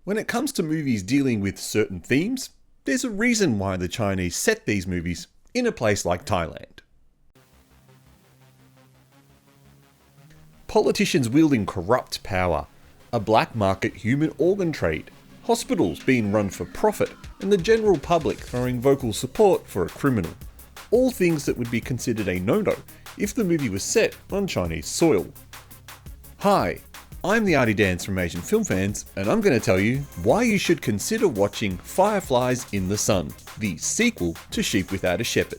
When it comes to movies dealing with certain themes, there's a reason why the Chinese set these movies in a place like Thailand. Politicians wielding corrupt power, a black market human organ trade, hospitals being run for profit, and the general public throwing vocal support for a criminal. All things that would be considered a no-no if the movie was set on Chinese soil. Hi, I'm the Artie Dans from Asian Film Fans, and I'm going to tell you why you should consider watching Fireflies in the Sun, the sequel to Sheep Without a Shepherd.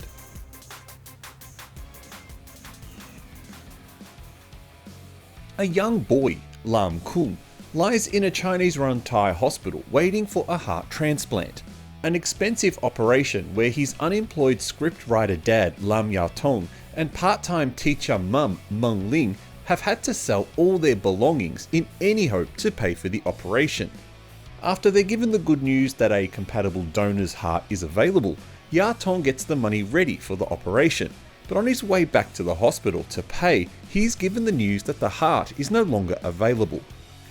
A young boy, Lam Keung, lies in a Chinese-run Thai hospital waiting for a heart transplant. An expensive operation where his unemployed scriptwriter dad, Lam Yao-tong, and part-time teacher mum, Meng Ling, have had to sell all their belongings in any hope to pay for the operation. After they're given the good news that a compatible donor's heart is available, Yao-tong gets the money ready for the operation. But on his way back to the hospital to pay, he's given the news that the heart is no longer available.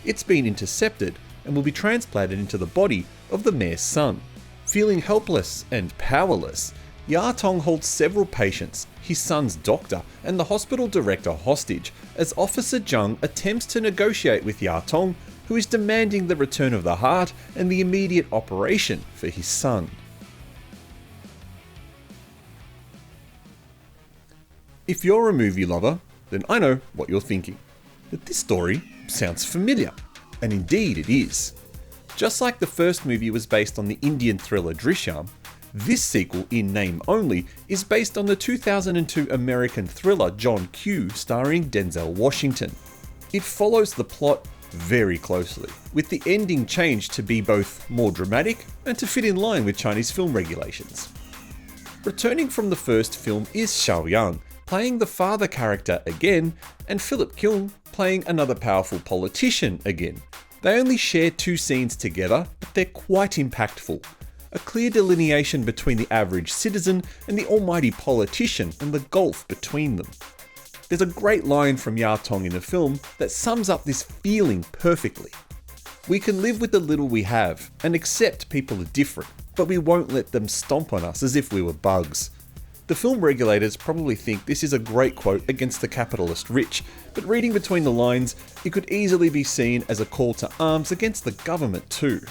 It's been intercepted and will be transplanted into the body of the mayor's son. Feeling helpless and powerless, Yao-tong holds several patients, his son's doctor, and the hospital director hostage as Officer Zhang attempts to negotiate with Yao-tong, who is demanding the return of the heart and the immediate operation for his son. If you're a movie lover, then I know what you're thinking. But this story sounds familiar, and indeed it is. Just like the first movie was based on the Indian thriller Drishyam, this sequel, in name only, is based on the 2002 American thriller John Q starring Denzel Washington. It follows the plot very closely, with the ending changed to be both more dramatic and to fit in line with Chinese film regulations. Returning from the first film is Xiao, playing the father character again, and Keung playing another powerful politician again. They only share 2 scenes together, but they're quite impactful. A clear delineation between the average citizen and the almighty politician and the gulf between them. There's a great line from Yao-tong in the film that sums up this feeling perfectly. We can live with the little we have and accept people are different, but we won't let them stomp on us as if we were bugs. The film regulators probably think this is a great quote against the capitalist rich, but reading between the lines, it could easily be seen as a call to arms against the government too.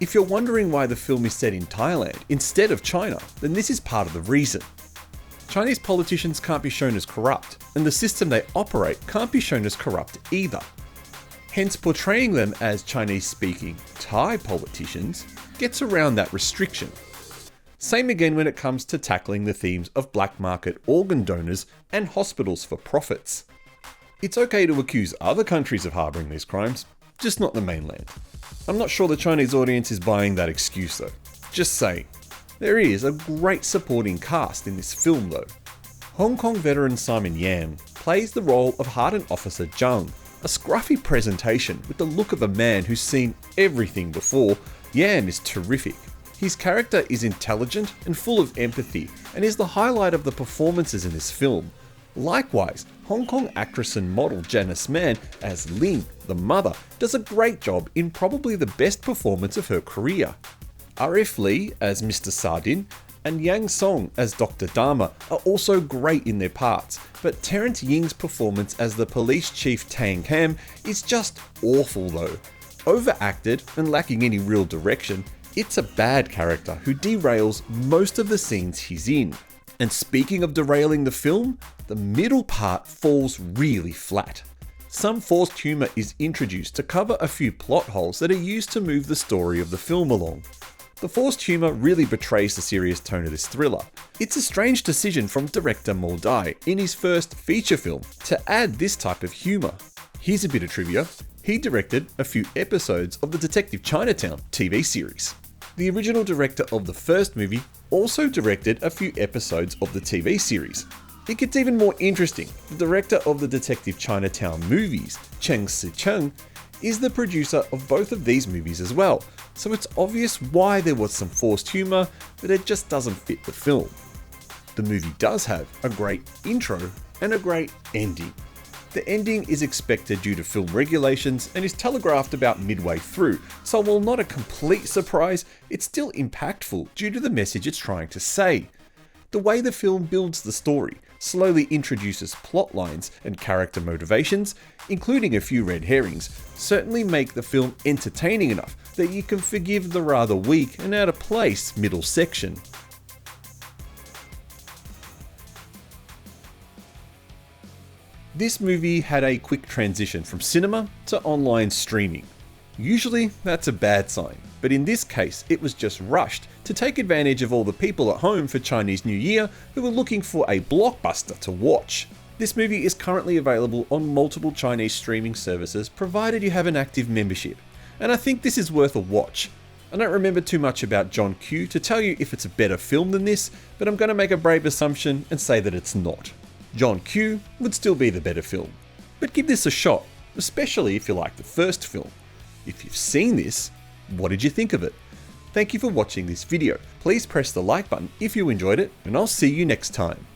If you're wondering why the film is set in Thailand instead of China, then this is part of the reason. Chinese politicians can't be shown as corrupt, and the system they operate can't be shown as corrupt either. Hence, portraying them as Chinese-speaking Thai politicians gets around that restriction. Same again when it comes to tackling the themes of black market organ donors and hospitals for profits. It's okay to accuse other countries of harbouring these crimes, just not the mainland. I'm not sure the Chinese audience is buying that excuse though. Just saying. There is a great supporting cast in this film though. Hong Kong veteran Simon Yam plays the role of Hardened Officer Zhang. A scruffy presentation with the look of a man who's seen everything before, Yam is terrific. His character is intelligent and full of empathy and is the highlight of the performances in this film. Likewise, Hong Kong actress and model Janice as Ling, the mother, does a great job in probably the best performance of her career. R.F. Lee as Mr. Sardin and Yang Song as Dr. Dharma are also great in their parts, but Terence Ying's performance as the police chief Tang Ham is just awful though. Overacted and lacking any real direction, it's a bad character who derails most of the scenes he's in. And speaking of derailing the film, the middle part falls really flat. Some forced humour is introduced to cover a few plot holes that are used to move the story of the film along. The forced humour really betrays the serious tone of this thriller. It's a strange decision from director Mo Dai in his first feature film to add this type of humour. Here's a bit of trivia. He directed a few episodes of the Detective Chinatown TV series. The original director of the first movie also directed a few episodes of the TV series. It gets even more interesting. The director of the Detective Chinatown movies, Chen Sicheng, is the producer of both of these movies as well, so it's obvious why there was some forced humour, but it just doesn't fit the film. The movie does have a great intro and a great ending. The ending is expected due to film regulations and is telegraphed about midway through, so while not a complete surprise, it's still impactful due to the message it's trying to say. The way the film builds the story, slowly introduces plot lines and character motivations, including a few red herrings, certainly make the film entertaining enough that you can forgive the rather weak and out of place middle section. This movie had a quick transition from cinema to online streaming. Usually that's a bad sign, but in this case it was just rushed to take advantage of all the people at home for Chinese New Year who were looking for a blockbuster to watch. This movie is currently available on multiple Chinese streaming services provided you have an active membership, and I think this is worth a watch. I don't remember too much about John Q to tell you if it's a better film than this, but I'm going to make a brave assumption and say that it's not. John Q would still be the better film, but give this a shot, especially if you like the first film. If you've seen this, what did you think of it? Thank you for watching this video. Please press the like button if you enjoyed it, and I'll see you next time.